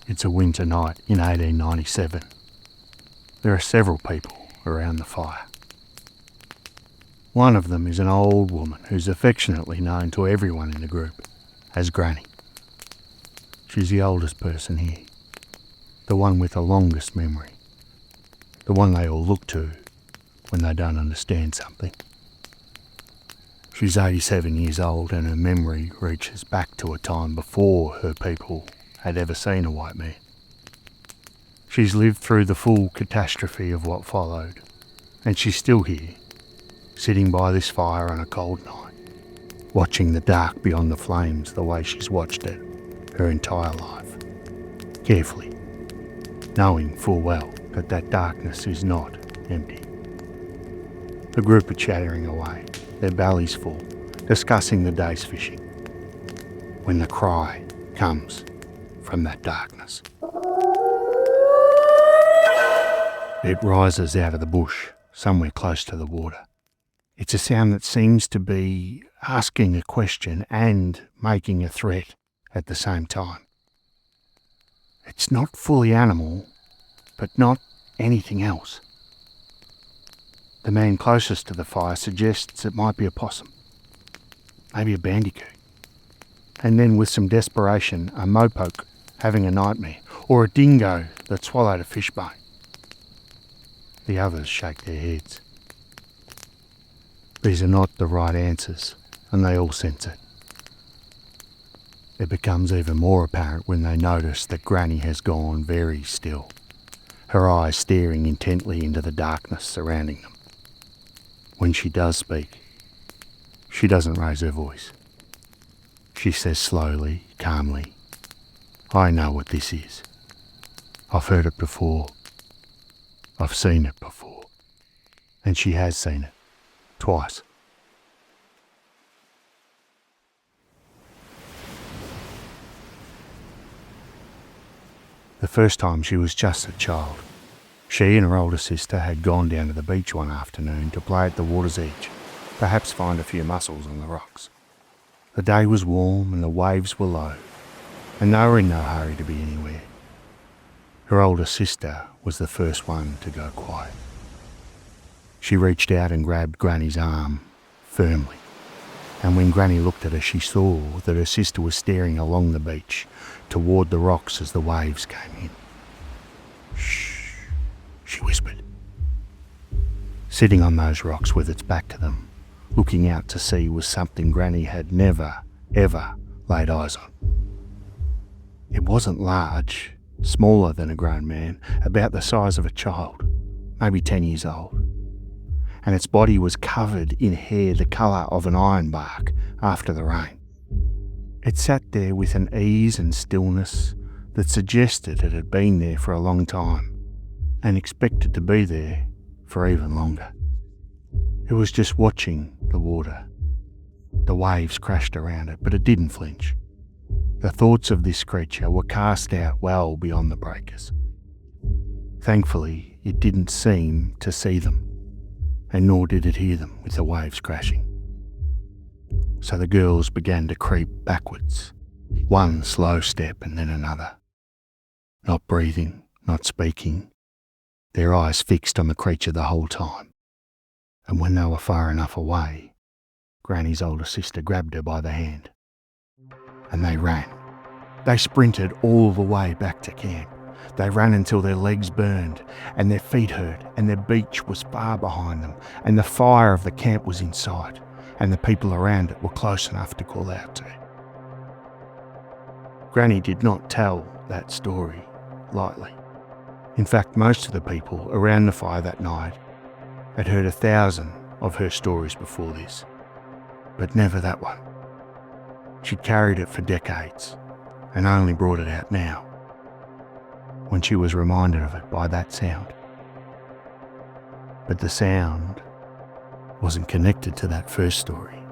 It's a winter night in 1897. There are several people around the fire. One of them is an old woman who's affectionately known to everyone in the group as Granny. She's the oldest person here, the one with the longest memory, the one they all look to when they don't understand something. She's 87 years old and her memory reaches back to a time before her people had ever seen a white man. She's lived through the full catastrophe of what followed, and she's still here, sitting by this fire on a cold night, watching the dark beyond the flames the way she's watched it her entire life, carefully, knowing full well that that darkness is not empty. The group are chattering away, their bellies full, discussing the day's fishing, when the cry comes from that darkness. It rises out of the bush, somewhere close to the water. It's a sound that seems to be asking a question and making a threat at the same time. It's not fully animal, but not anything else. The man closest to the fire suggests it might be a possum, maybe a bandicoot, and then with some desperation, a mopoke having a nightmare, or a dingo that swallowed a fishbone. The others shake their heads. These are not the right answers, and they all sense it. It becomes even more apparent when they notice that Granny has gone very still, her eyes staring intently into the darkness surrounding them. When she does speak, she doesn't raise her voice. She says slowly, calmly, "I know what this is. I've heard it before. I've seen it before." And she has seen it, twice. The first time she was just a child. She and her older sister had gone down to the beach one afternoon to play at the water's edge, perhaps find a few mussels on the rocks. The day was warm and the waves were low, and they were in no hurry to be anywhere. Her older sister was the first one to go quiet. She reached out and grabbed Granny's arm firmly, and when Granny looked at her, she saw that her sister was staring along the beach toward the rocks as the waves came in. "Shh," she whispered. Sitting on those rocks with its back to them, looking out to sea, was something Granny had never, ever laid eyes on. It wasn't large, smaller than a grown man, about the size of a child, maybe 10 years old. And its body was covered in hair the colour of an ironbark after the rain. It sat there with an ease and stillness that suggested it had been there for a long time and expected to be there for even longer. It was just watching the water. The waves crashed around it, but it didn't flinch. The thoughts of this creature were cast out well beyond the breakers. Thankfully, it didn't seem to see them, and nor did it hear them with the waves crashing. So the girls began to creep backwards, one slow step and then another. Not breathing, not speaking, their eyes fixed on the creature the whole time. And when they were far enough away, Granny's older sister grabbed her by the hand. And they ran. They sprinted all the way back to camp. They ran until their legs burned and their feet hurt and their beach was far behind them and the fire of the camp was in sight and the people around it were close enough to call out to. Granny did not tell that story lightly. In fact, most of the people around the fire that night had heard 1,000 of her stories before this, but never that one. She'd carried it for decades and only brought it out now, when she was reminded of it by that sound. But the sound wasn't connected to that first story.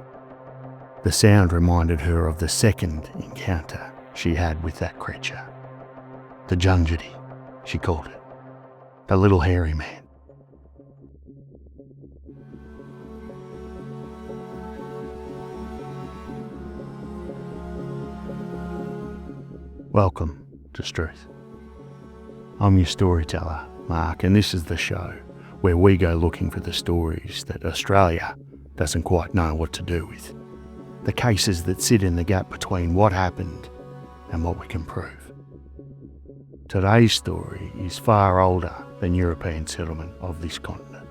The sound reminded her of the second encounter she had with that creature. The Junjudee, she called it. The little hairy man. Welcome to Strewth. I'm your storyteller, Mark, and this is the show where we go looking for the stories that Australia doesn't quite know what to do with. The cases that sit in the gap between what happened and what we can prove. Today's story is far older than European settlement of this continent.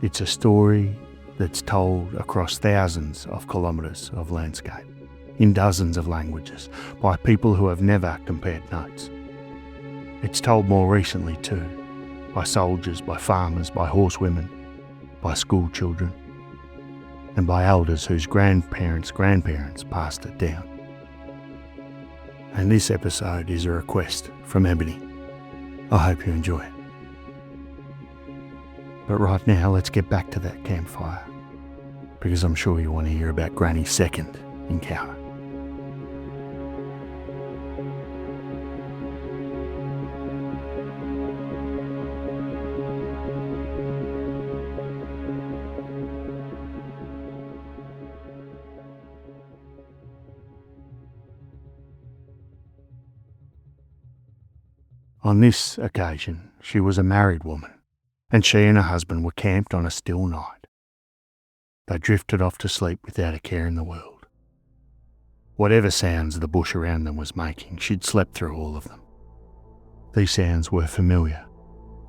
It's a story that's told across thousands of kilometres of landscape, in dozens of languages, by people who have never compared notes. It's told more recently too, by soldiers, by farmers, by horsewomen, by school children, and by elders whose grandparents' passed it down. And this episode is a request from Ebony. I hope you enjoy it. But right now, let's get back to that campfire, because I'm sure you want to hear about Granny's second encounter. On this occasion, she was a married woman, and she and her husband were camped on a still night. They drifted off to sleep without a care in the world. Whatever sounds the bush around them was making, she'd slept through all of them. These sounds were familiar,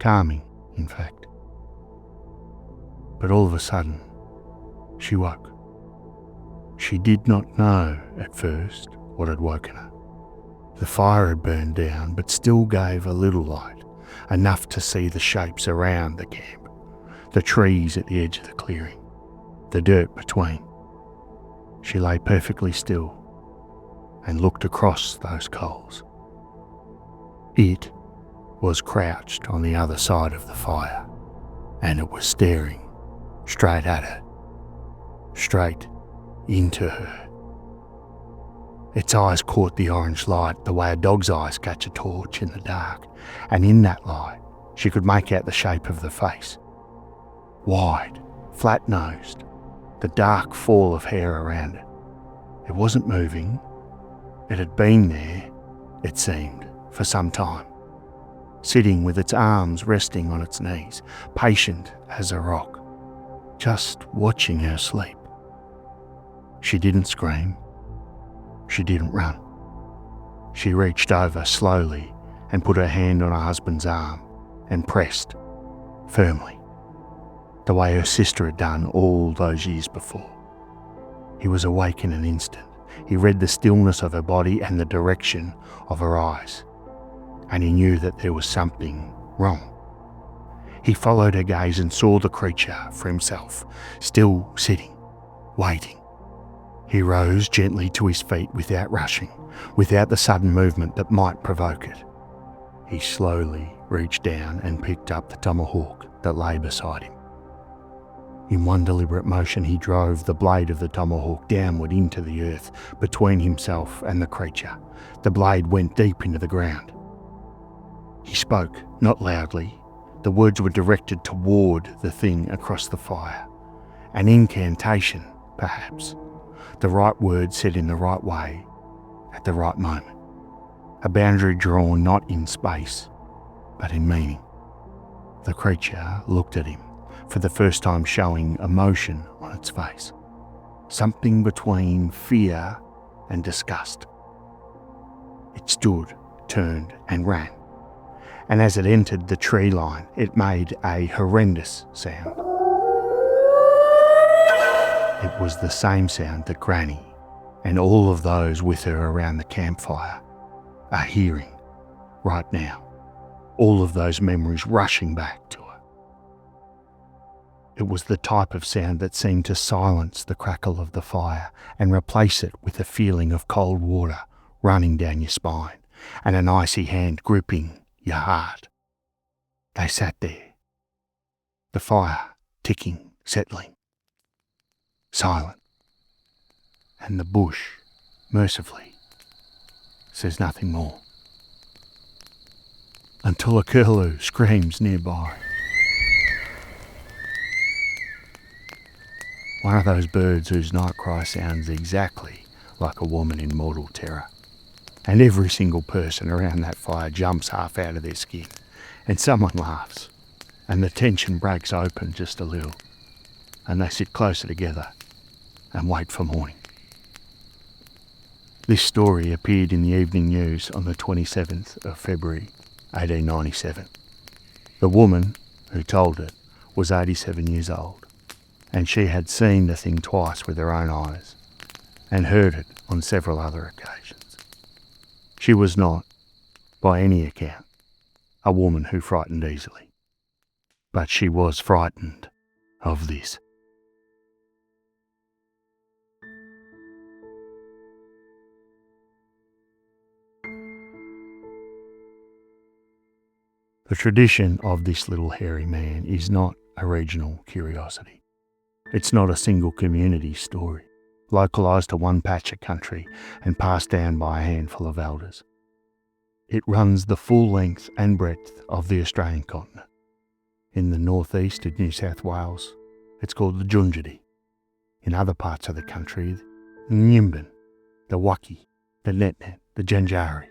calming, in fact. But all of a sudden, she woke. She did not know at first what had woken her. The fire had burned down, but still gave a little light, enough to see the shapes around the camp, the trees at the edge of the clearing, the dirt between. She lay perfectly still and looked across those coals. It was crouched on the other side of the fire, and it was staring straight at her, straight into her. Its eyes caught the orange light the way a dog's eyes catch a torch in the dark, and in that light she could make out the shape of the face. Wide, flat-nosed, the dark fall of hair around it. It wasn't moving. It had been there, it seemed, for some time, sitting with its arms resting on its knees, patient as a rock, just watching her sleep. She didn't scream. She didn't run. She reached over slowly and put her hand on her husband's arm and pressed, firmly, the way her sister had done all those years before. He was awake in an instant. He read the stillness of her body and the direction of her eyes, and he knew that there was something wrong. He followed her gaze and saw the creature for himself, still sitting, waiting. He rose gently to his feet without rushing, without the sudden movement that might provoke it. He slowly reached down and picked up the tomahawk that lay beside him. In one deliberate motion, he drove the blade of the tomahawk downward into the earth between himself and the creature. The blade went deep into the ground. He spoke, not loudly. The words were directed toward the thing across the fire. An incantation, perhaps. The right word said in the right way, at the right moment. A boundary drawn not in space, but in meaning. The creature looked at him, for the first time showing emotion on its face. Something between fear and disgust. It stood, turned and ran. And as it entered the tree line, it made a horrendous sound. It was the same sound that Granny and all of those with her around the campfire are hearing right now. All of those memories rushing back to her. It was the type of sound that seemed to silence the crackle of the fire and replace it with a feeling of cold water running down your spine and an icy hand gripping your heart. They sat there, the fire ticking, settling, silent, and the bush, mercifully, says nothing more. Until a curlew screams nearby. One of those birds whose night cry sounds exactly like a woman in mortal terror. and every single person around that fire jumps half out of their skin, and someone laughs, and the tension breaks open just a little, and they sit closer together and wait for morning. This story appeared in the Evening News on the 27th of February 1897. The woman who told it was 87 years old, and she had seen the thing twice with her own eyes and heard it on several other occasions. She was not, by any account, a woman who frightened easily, but she was frightened of this. The tradition of this little hairy man is not a regional curiosity. It's not a single community story, localised to one patch of country and passed down by a handful of elders. It runs the full length and breadth of the Australian continent. In the northeast of New South Wales, it's called the Junjudee. In other parts of the country, the Njimbin, the Yowie, the Netnet, the Junjaree.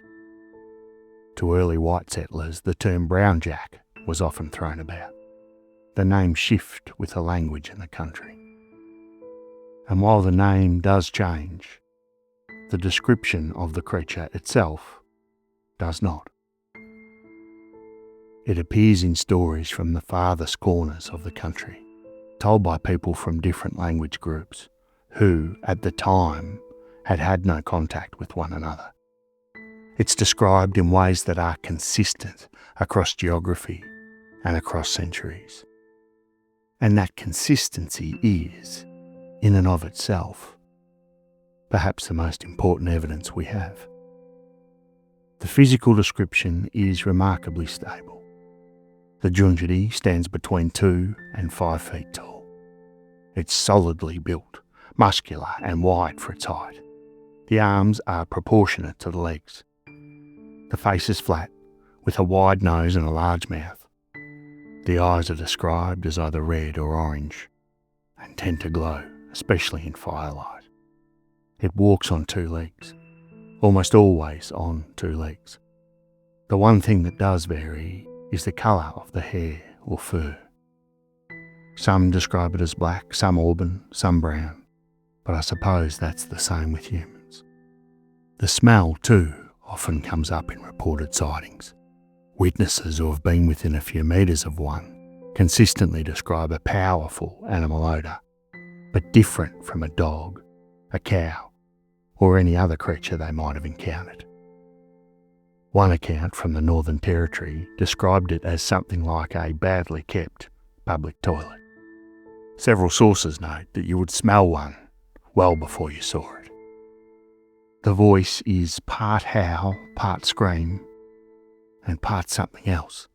To early white settlers, the term brown jack was often thrown about. The names shift with the language in the country. And while the name does change, the description of the creature itself does not. It appears in stories from the farthest corners of the country, told by people from different language groups who, at the time, had had no contact with one another. It's described in ways that are consistent across geography and across centuries. And that consistency is, in and of itself, perhaps the most important evidence we have. The physical description is remarkably stable. The Junjudee stands between 2 and 5 feet tall. It's solidly built, muscular and wide for its height. The arms are proportionate to the legs. The face is flat, with a wide nose and a large mouth. The eyes are described as either red or orange, and tend to glow, especially in firelight. It walks on 2 legs, almost always on 2 legs. The one thing that does vary is the colour of the hair or fur. Some describe it as black, some auburn, some brown, but I suppose that's the same with humans. The smell, too, often comes up in reported sightings. Witnesses who have been within a few metres of one consistently describe a powerful animal odour, but different from a dog, a cow, or any other creature they might have encountered. One account from the Northern Territory described it as something like a badly kept public toilet. Several sources note that you would smell one well before you saw it. The voice is part howl, part scream, and part something else.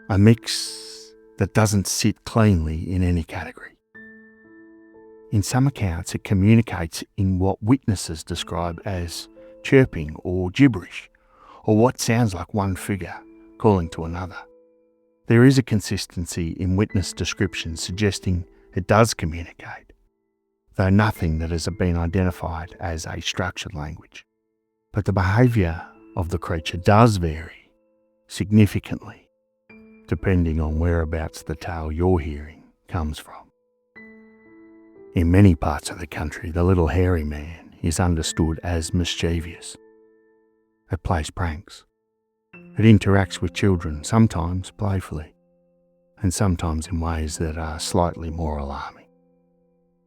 A mix that doesn't sit cleanly in any category. In some accounts, it communicates in what witnesses describe as chirping or gibberish, or what sounds like one figure calling to another. There is a consistency in witness descriptions suggesting it does communicate, though nothing that has been identified as a structured language. But the behaviour of the creature does vary significantly, depending on whereabouts the tale you're hearing comes from. In many parts of the country, the little hairy man is understood as mischievous. It plays pranks. It interacts with children, sometimes playfully, and sometimes in ways that are slightly more alarming.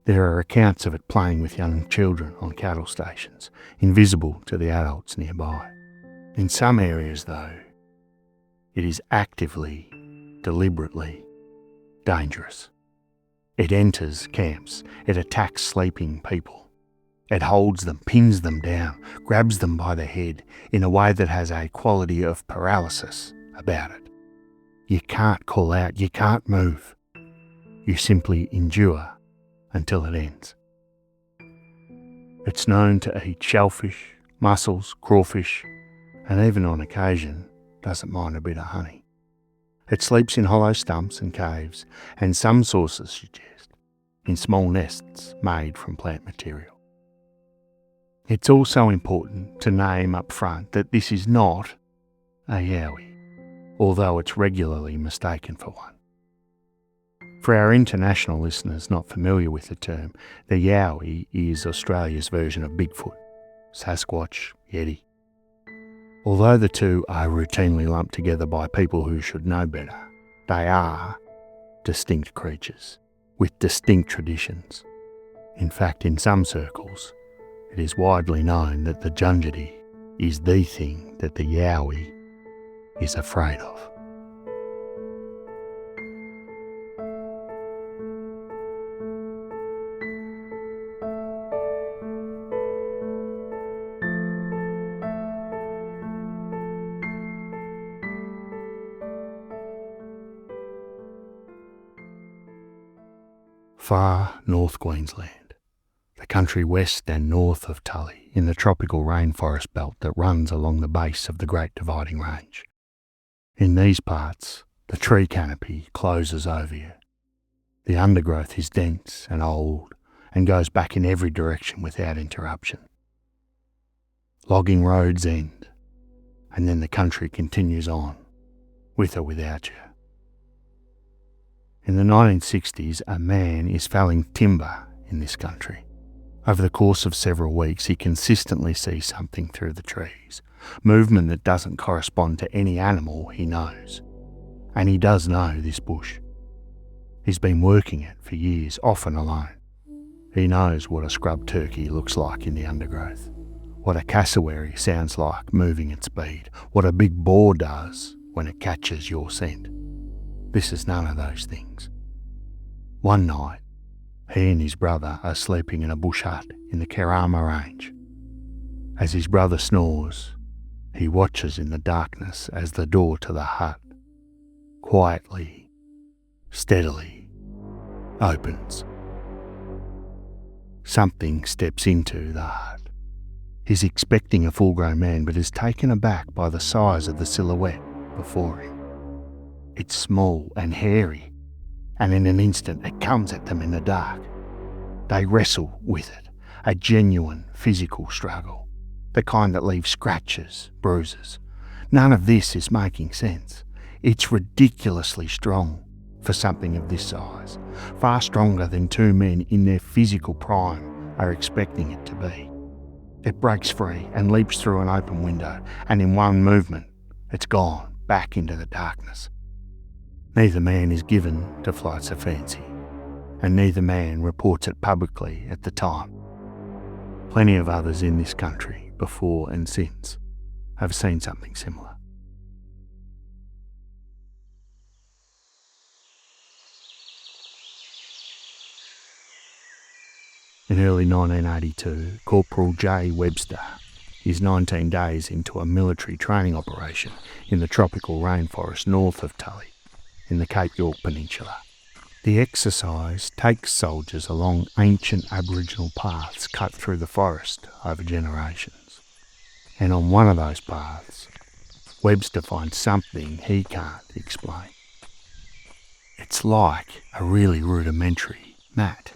There are accounts of it playing with young children on cattle stations, invisible to the adults nearby. In some areas, though, it is actively, deliberately dangerous. It enters camps, it attacks sleeping people. It holds them, pins them down, grabs them by the head in a way that has a quality of paralysis about it. You can't call out, you can't move. You simply endure until it ends. It's known to eat shellfish, mussels, crawfish, and even on occasion doesn't mind a bit of honey. It sleeps in hollow stumps and caves, and some sources suggest in small nests made from plant material. It's also important to name up front that this is not a Yowie, although it's regularly mistaken for one. For our international listeners not familiar with the term, the Yowie is Australia's version of Bigfoot, Sasquatch, Yeti. Although the two are routinely lumped together by people who should know better, they are distinct creatures with distinct traditions. In fact, in some circles, it is widely known that the Junjudee is the thing that the Yowie is afraid of. Far North Queensland, the country west and north of Tully, in the tropical rainforest belt that runs along the base of the Great Dividing Range. In these parts, the tree canopy closes over you. The undergrowth is dense and old and goes back in every direction without interruption. Logging roads end, and then the country continues on, with or without you. In the 1960s, a man is felling timber in this country. Over the course of several weeks, he consistently sees something through the trees, movement that doesn't correspond to any animal he knows. And he does know this bush. He's been working it for years, often alone. He knows what a scrub turkey looks like in the undergrowth, what a cassowary sounds like moving at speed, what a big boar does when it catches your scent. This is none of those things. One night, he and his brother are sleeping in a bush hut in the Kerama Range. As his brother snores, he watches in the darkness as the door to the hut, quietly, steadily, opens. Something steps into the hut. He's expecting a full-grown man, but is taken aback by the size of the silhouette before him. It's small and hairy, and in an instant it comes at them in the dark. They wrestle with it, a genuine physical struggle, the kind that leaves scratches, bruises. None of this is making sense. It's ridiculously strong for something of this size, far stronger than two men in their physical prime are expecting it to be. It breaks free and leaps through an open window, and in one movement, it's gone back into the darkness. Neither man is given to flights of fancy, and neither man reports it publicly at the time. Plenty of others in this country, before and since, have seen something similar. In early 1982, Corporal J. Webster is 19 days into a military training operation in the tropical rainforest north of Tully, in the Cape York Peninsula. The exercise takes soldiers along ancient Aboriginal paths cut through the forest over generations. And on one of those paths, Webster finds something he can't explain. It's like a really rudimentary mat.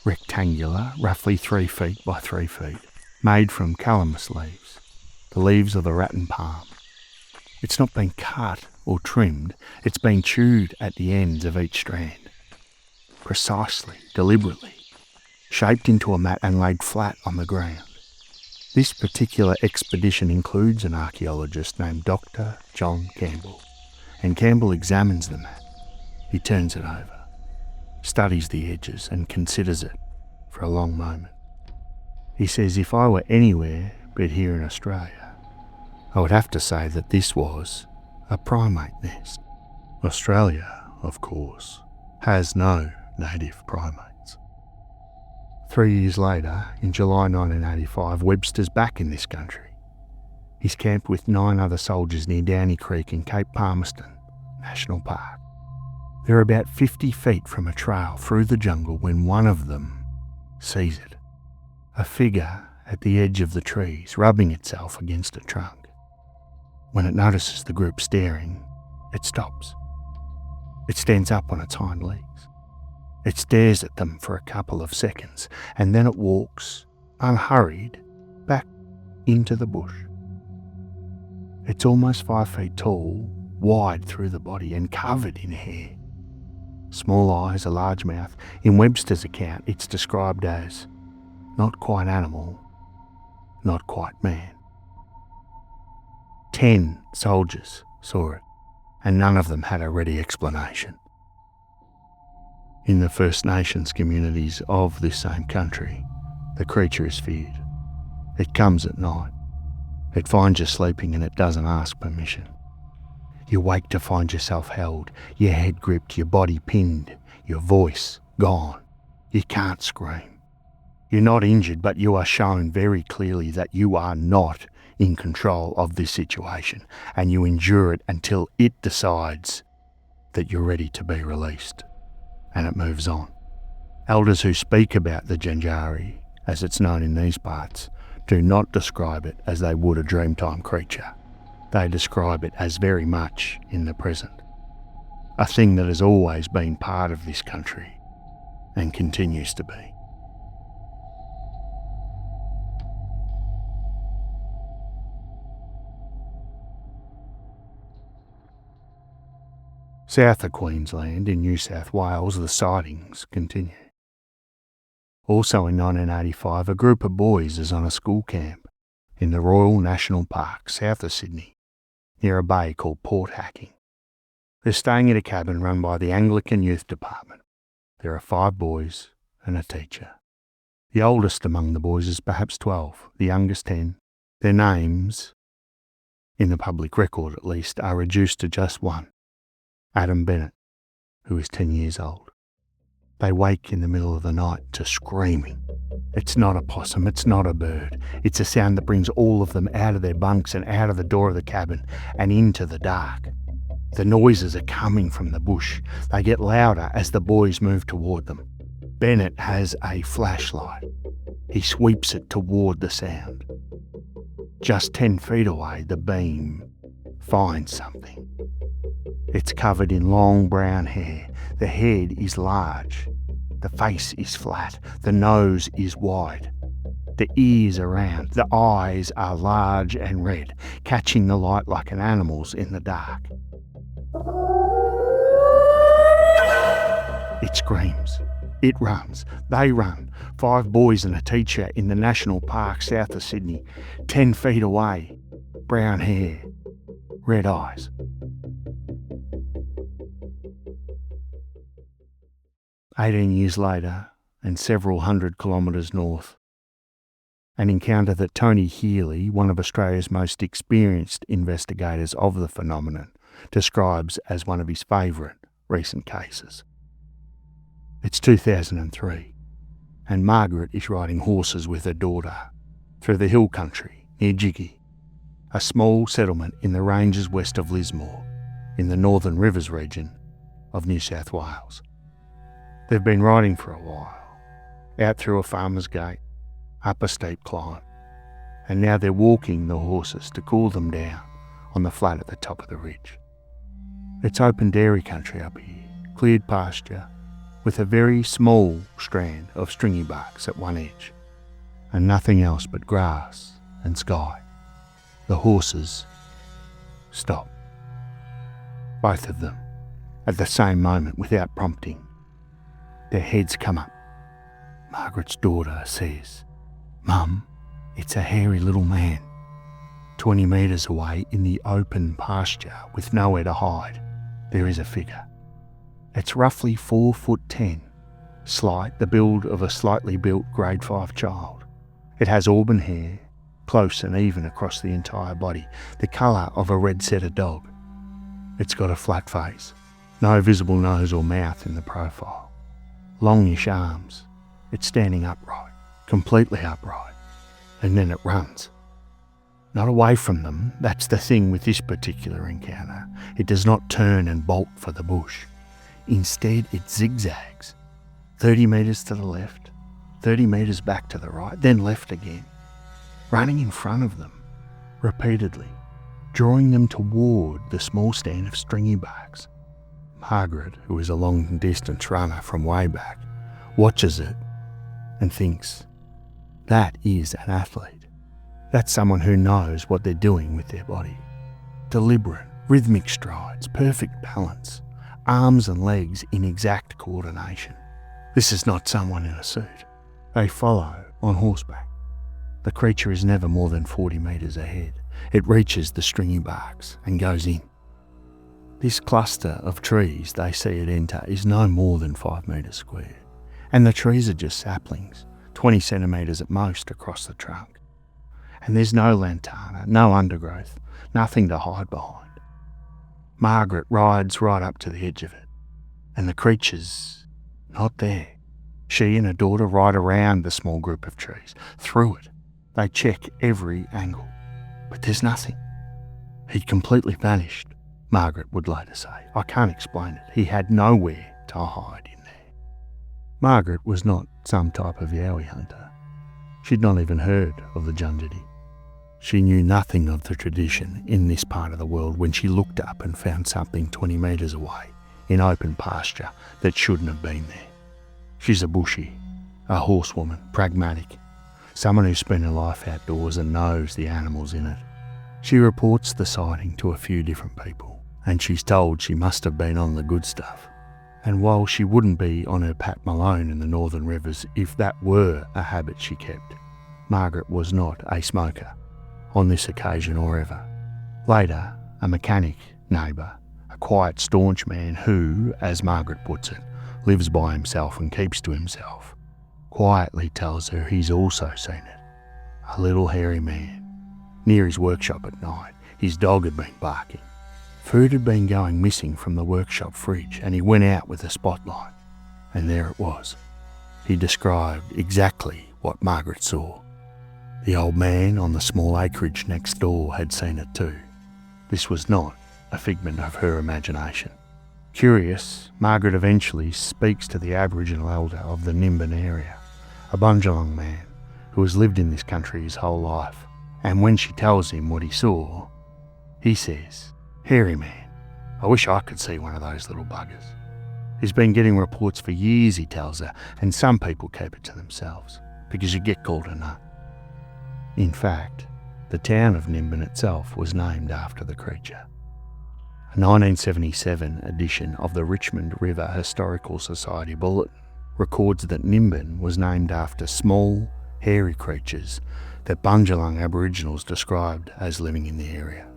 Rectangular, roughly 3 feet by 3 feet, made from calamus leaves, the leaves of the rattan palm. It's not been cut or trimmed, it's been chewed at the ends of each strand. Precisely, deliberately, shaped into a mat and laid flat on the ground. This particular expedition includes an archaeologist named Dr. John Campbell, and Campbell examines the mat. He turns it over, studies the edges and considers it for a long moment. He says if I were anywhere but here in Australia, I would have to say that this was a primate nest. Australia, of course, has no native primates. 3 years later, in July 1985, Webster's back in this country. He's camped with 9 other soldiers near Downy Creek in Cape Palmerston National Park. They're about 50 feet from a trail through the jungle when one of them sees it. A figure at the edge of the trees, rubbing itself against a trunk. When it notices the group staring, it stops. It stands up on its hind legs. It stares at them for a couple of seconds, and then it walks unhurried, back into the bush. It's almost 5 feet tall, wide through the body and covered in hair. Small eyes, a large mouth. In Webster's account, it's described as not quite animal, not quite man. 10 soldiers saw it, and none of them had a ready explanation. In the First Nations communities of this same country, the creature is feared. It comes at night. It finds you sleeping and it doesn't ask permission. You wake to find yourself held, your head gripped, your body pinned, your voice gone. You can't scream. You're not injured, but you are shown very clearly that you are not in control of this situation, and you endure it until it decides that you're ready to be released, and it moves on. Elders who speak about the Junjaree, as it's known in these parts, do not describe it as they would a dreamtime creature. They describe it as very much in the present, a thing that has always been part of this country and continues to be. South of Queensland, in New South Wales, the sightings continue. Also in 1985, a group of boys is on a school camp in the Royal National Park, south of Sydney, near a bay called Port Hacking. They're staying at a cabin run by the Anglican Youth Department. There are 5 boys and a teacher. The oldest among the boys is perhaps 12, the youngest 10. Their names, in the public record at least, are reduced to just one. Adam Bennett, who is 10 years old. They wake in the middle of the night to screaming. It's not a possum, it's not a bird. It's a sound that brings all of them out of their bunks and out of the door of the cabin and into the dark. The noises are coming from the bush. They get louder as the boys move toward them. Bennett has a flashlight. He sweeps it toward the sound. Just 10 feet away, the beam finds something. It's covered in long brown hair. The head is large. The face is flat. The nose is wide. The ears are round. The eyes are large and red, catching the light like an animal's in the dark. It screams. It runs. They run. 5 boys and a teacher in the national park south of Sydney. 10 feet away. Brown hair. Red eyes. 18 years later, and several hundred kilometres north, an encounter that Tony Healy, one of Australia's most experienced investigators of the phenomenon, describes as one of his favourite recent cases. It's 2003, and Margaret is riding horses with her daughter through the hill country near Junjudee, a small settlement in the ranges west of Lismore, in the Northern Rivers region of New South Wales. They've been riding for a while, out through a farmer's gate, up a steep climb, and now they're walking the horses to cool them down on the flat at the top of the ridge. It's open dairy country up here, cleared pasture, with a very small strand of stringy barks at one edge, and nothing else but grass and sky. The horses stop. Both of them, at the same moment, without prompting. Their heads come up. Margaret's daughter says, "Mum, it's a hairy little man." 20 metres away in the open pasture with nowhere to hide, there is a figure. It's roughly 4'10", slight, the build of a slightly built grade 5 child. It has auburn hair, close and even across the entire body, the colour of a red setter dog. It's got a flat face, no visible nose or mouth in the profile. Longish arms. It's standing upright, completely upright, and then it runs. Not away from them, that's the thing with this particular encounter. It does not turn and bolt for the bush. Instead, it zigzags. 30 metres to the left, 30 metres back to the right, then left again, running in front of them, repeatedly, drawing them toward the small stand of stringy barks. Margaret, who is a long-distance runner from way back, watches it and thinks, That is an athlete. That's someone who knows what they're doing with their body. Deliberate, rhythmic strides, perfect balance, arms and legs in exact coordination. This is not someone in a suit. They follow on horseback. The creature is never more than 40 metres ahead. It reaches the stringy barks and goes in. This cluster of trees they see it enter is no more than 5 metres square, and the trees are just saplings, 20 centimetres at most across the trunk. And there's no lantana, no undergrowth, nothing to hide behind. Margaret rides right up to the edge of it, and the creature's not there. She and her daughter ride around the small group of trees, through it. They check every angle, but there's nothing. He'd completely vanished, Margaret would later say. I can't explain it. He had nowhere to hide in there. Margaret was not some type of Yowie hunter. She'd not even heard of the Junjudee. She knew nothing of the tradition in this part of the world when she looked up and found something 20 metres away in open pasture that shouldn't have been there. She's a bushie, a horsewoman, pragmatic, someone who's spent her life outdoors and knows the animals in it. She reports the sighting to a few different people, and she's told she must have been on the good stuff. And while she wouldn't be on her Pat Malone in the northern rivers if that were a habit she kept, Margaret was not a smoker, on this occasion or ever. Later, a mechanic neighbour, a quiet, staunch man who, as Margaret puts it, lives by himself and keeps to himself, quietly tells her he's also seen it. A little hairy man. Near his workshop at night, his dog had been barking. Food had been going missing from the workshop fridge, and he went out with a spotlight, and there it was. He described exactly what Margaret saw. The old man on the small acreage next door had seen it too. This was not a figment of her imagination. Curious, Margaret eventually speaks to the Aboriginal elder of the Njimbin area, a Bunjalung man who has lived in this country his whole life, and when she tells him what he saw, he says, "Hairy man, I wish I could see one of those little buggers." He's been getting reports for years, he tells her, and some people keep it to themselves, because you get called a nut. In fact, the town of Njimbin itself was named after the creature. A 1977 edition of the Richmond River Historical Society Bulletin records that Njimbin was named after small, hairy creatures that Bunjalung Aboriginals described as living in the area.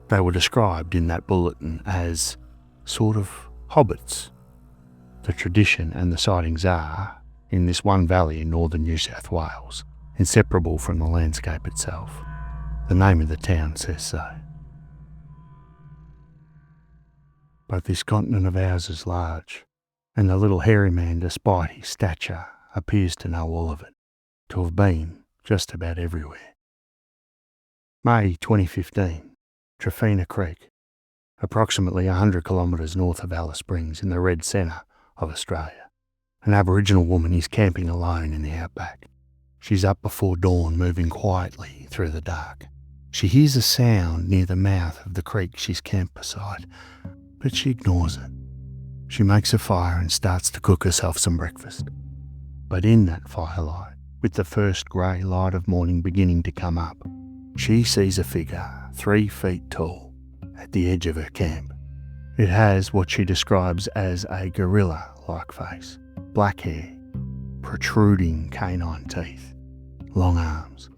They were described in that bulletin as sort of hobbits. The tradition and the sightings are, in this one valley in northern New South Wales, inseparable from the landscape itself. The name of the town says so. But this continent of ours is large, and the little hairy man, despite his stature, appears to know all of it, to have been just about everywhere. May 2015, Trafina Creek, approximately 100 kilometres north of Alice Springs in the red centre of Australia. An Aboriginal woman is camping alone in the outback. She's up before dawn, moving quietly through the dark. She hears a sound near the mouth of the creek she's camped beside, but she ignores it. She makes a fire and starts to cook herself some breakfast. But in that firelight, with the first grey light of morning beginning to come up, she sees a figure 3 feet tall at the edge of her camp. It has what she describes as a gorilla-like face, black hair, protruding canine teeth, long arms.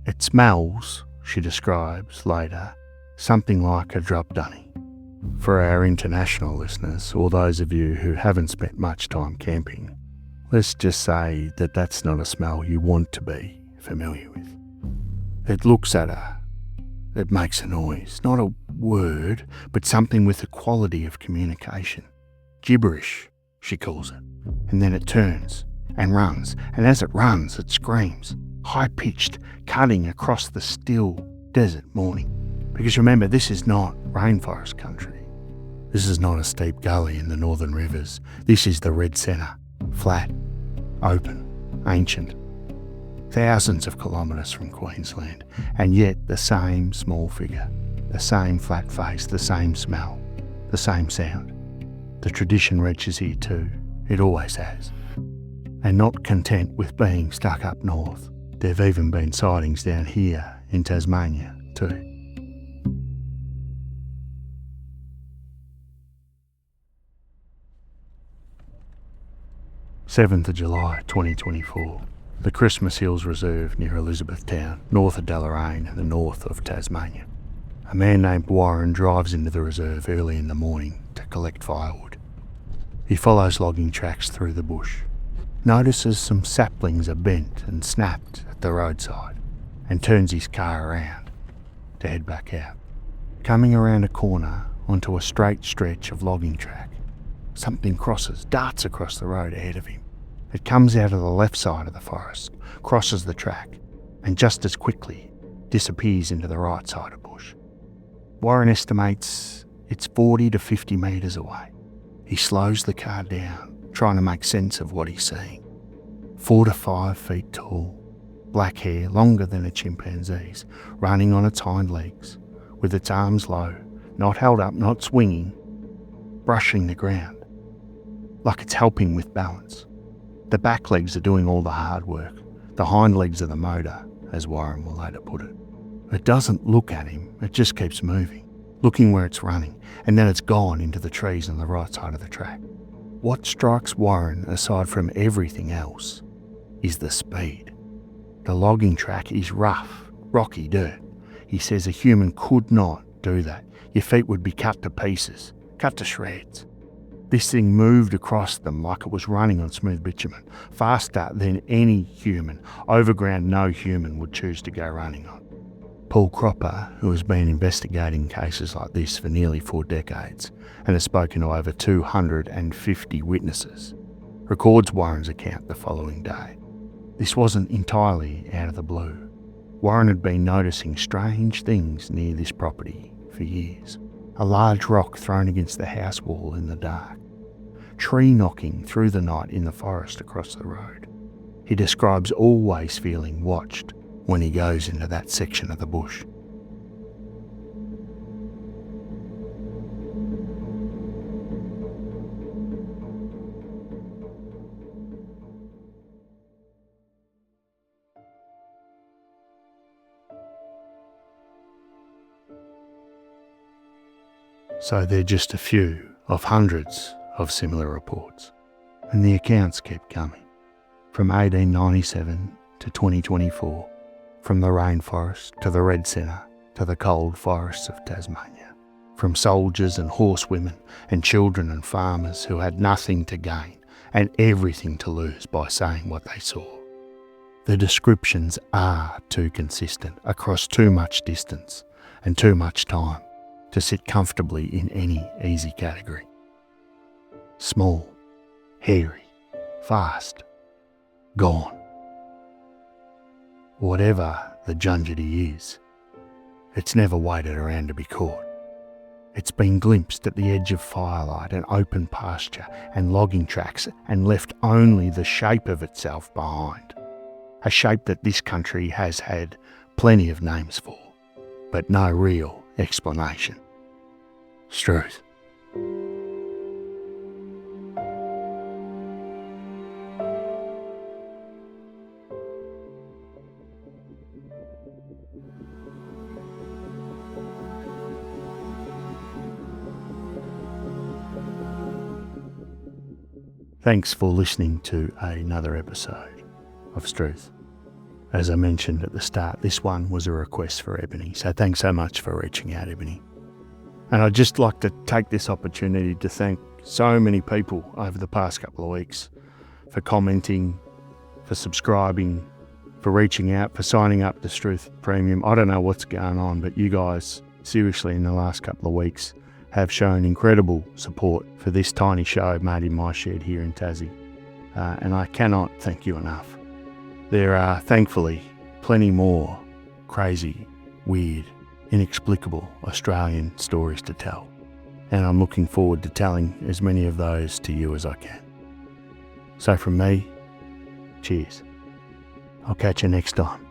It smells, she describes later, something like a drop dunny. For our international listeners, or those of you who haven't spent much time camping, let's just say that that's not a smell you want to be familiar with. It looks at her. It makes a noise, not a word, but something with the quality of communication. Gibberish, she calls it. And then it turns and runs, and as it runs, it screams, high-pitched, cutting across the still desert morning. Because remember, this is not rainforest country. This is not a steep gully in the northern rivers. This is the red centre, flat, open, ancient. Thousands of kilometres from Queensland, and yet the same small figure, the same flat face, the same smell, the same sound. The tradition reaches here too. It always has. And not content with being stuck up north, There've even been sightings down here in Tasmania too. July 7th, 2024. The Christmas Hills Reserve near Elizabethtown, north of Deloraine and the north of Tasmania. A man named Warren drives into the reserve early in the morning to collect firewood. He follows logging tracks through the bush, notices some saplings are bent and snapped at the roadside, and turns his car around to head back out. Coming around a corner onto a straight stretch of logging track, something darts across the road ahead of him. It comes out of the left side of the forest, crosses the track, and just as quickly disappears into the right side of bush. Warren estimates it's 40 to 50 metres away. He slows the car down, trying to make sense of what he's seeing. 4 to 5 feet tall, black hair longer than a chimpanzee's, running on its hind legs, with its arms low, not held up, not swinging, brushing the ground, like it's helping with balance. The back legs are doing all the hard work. The hind legs are the motor, as Warren will later put it. It doesn't look at him, it just keeps moving, looking where it's running, and then it's gone into the trees on the right side of the track. What strikes Warren, aside from everything else, is the speed. The logging track is rough, rocky dirt. He says a human could not do that. Your feet would be cut to pieces, cut to shreds. This thing moved across them like it was running on smooth bitumen, faster than any human, overground no human would choose to go running on. Paul Cropper, who has been investigating cases like this for nearly 4 decades and has spoken to over 250 witnesses, records Warren's account the following day. This wasn't entirely out of the blue. Warren had been noticing strange things near this property for years. A large rock thrown against the house wall in the dark. Tree knocking through the night in the forest across the road. He describes always feeling watched when he goes into that section of the bush. So they're just a few of hundreds of similar reports, and the accounts keep coming. From 1897 to 2024, from the rainforest to the red centre to the cold forests of Tasmania, from soldiers and horsewomen and children and farmers who had nothing to gain and everything to lose by saying what they saw. The descriptions are too consistent across too much distance and too much time to sit comfortably in any easy category. Small, hairy, fast, gone. Whatever the Junjudee is, it's never waited around to be caught. It's been glimpsed at the edge of firelight and open pasture and logging tracks and left only the shape of itself behind. A shape that this country has had plenty of names for, but no real explanation. Strewth. Thanks for listening to another episode of Strewth. As I mentioned at the start, this one was a request for Ebony, so thanks so much for reaching out, Ebony. And I'd just like to take this opportunity to thank so many people over the past couple of weeks for commenting, for subscribing, for reaching out, for signing up to Strewth Premium. I don't know what's going on, but you guys, seriously, in the last couple of weeks, have shown incredible support for this tiny show made in my shed here in Tassie. And I cannot thank you enough. There are, thankfully, plenty more crazy, weird, inexplicable Australian stories to tell. And I'm looking forward to telling as many of those to you as I can. So from me, cheers. I'll catch you next time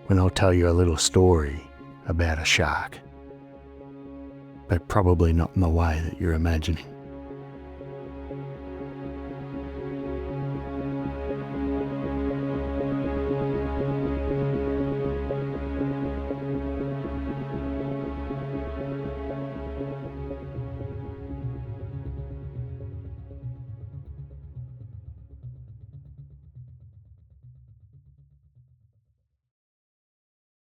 when I'll tell you a little story about a shark. But probably not in the way that you're imagining.